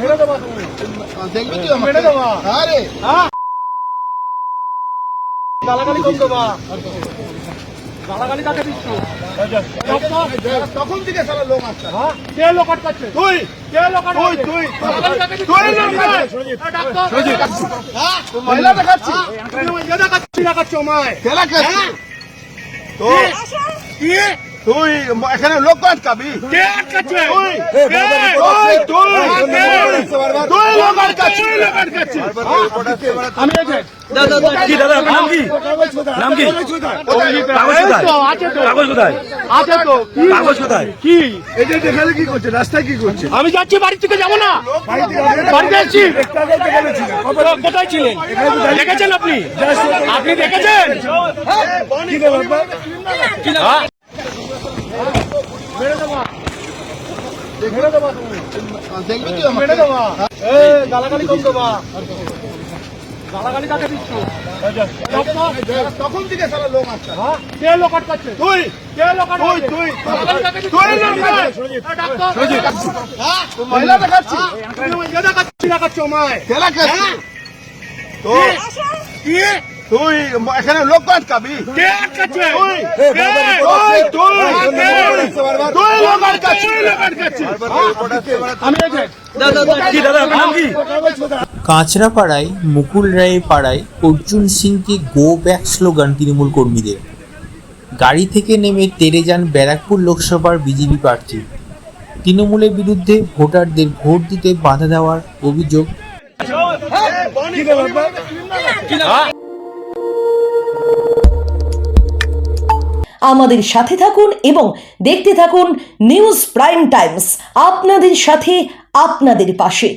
মেরে দেবা তুমি। দেখবি তুই আমাকে? মেরে দেবা। আরে গালাগালি কম দেবা। গালাগালি কাকে দিচ্ছ? তখন থেকে সারা লোক আসছে। হ্যাঁ? কে লোক আটকাচ্ছে? তুই কে লোক আটকাচ্ছে? তুই গালাগালি কাকে দিচ্ছ? তুই লোক এই, সুজিত। ডাক্তার। হ্যাঁ তুই মহিলা দেখাচ্ছি তুমি মহিলা দেখাচ্ছ আমায়। খেলা খেলছি তো কি? তুই এখানে লোক আটকাবি কে আটকাচ্ছে? তুই কে? তুই তুই লোক আটকাচ্ছি তুই লোক আটকাচ্ছে। আমি এই যে কি দাদা নাম কি? নাম কি? কাগজ এই কোথায়? তো, আছে তো। কাগজ কোথায়? আছে তো। কি? কাগজ কোথায়? কি? এটা দেখালে কি করছে রাস্তায় কি করছে আমি যাচ্ছি বাড়ি থেকে যাবো না। বাড়িতে আসছি। কোথায় ছিলেন? দেখেছেন আপনি? আপনি দেখেছেন? হ্যাঁ? মেরে দেবা। মেরে দেবা তুমি। দেখবি তুই আমাকে? মেরে দেবা। এই, গালাগালি কম দেবা। গালাগালি কাকে দিচ্ছ? তখন থেকে সারা লোক আসছে হ্যাঁ? কে লোক আটকাচ্ছে? তুই কে লোক আটকাচ্ছে? তুই গালাগালি কাকে দিচ্ছ? তুই লোক এই, ডাক্তার। হ্যাঁ তুই মহিলা দেখাচ্ছি তুমি মহিলা দেখাচ্ছ আমায়। খেলা খেলছি তো কি? তুই এখানে লোক আটকাবি কে আটকাচ্ছে? তুই কে? তুই লোক আটকাচ্ছি তুই লোক আটকাচ্ছে। আমি এই যে কি দাদা নাম কি? কাঁচরাপাড়ায় মুকুল রায়ের পাড়ায় অর্জুন সিংকে গো ব্যাক স্লোগান তৃণমূল কর্মীদের। গাড়ি থেকে নেমে তেড়ে যান ব্যারাকপুর লোকসভার বিজেপি প্রার্থী। তৃণমূলের বিরুদ্ধে ভোটারদের ভোট দিতে বাধা দেওয়ার অভিযোগ। আমাদের সাথে থাকুন এবং দেখতে থাকুন নিউজ প্রাইম টাইমস, আপনাদের সাথে আপনাদের পাশে।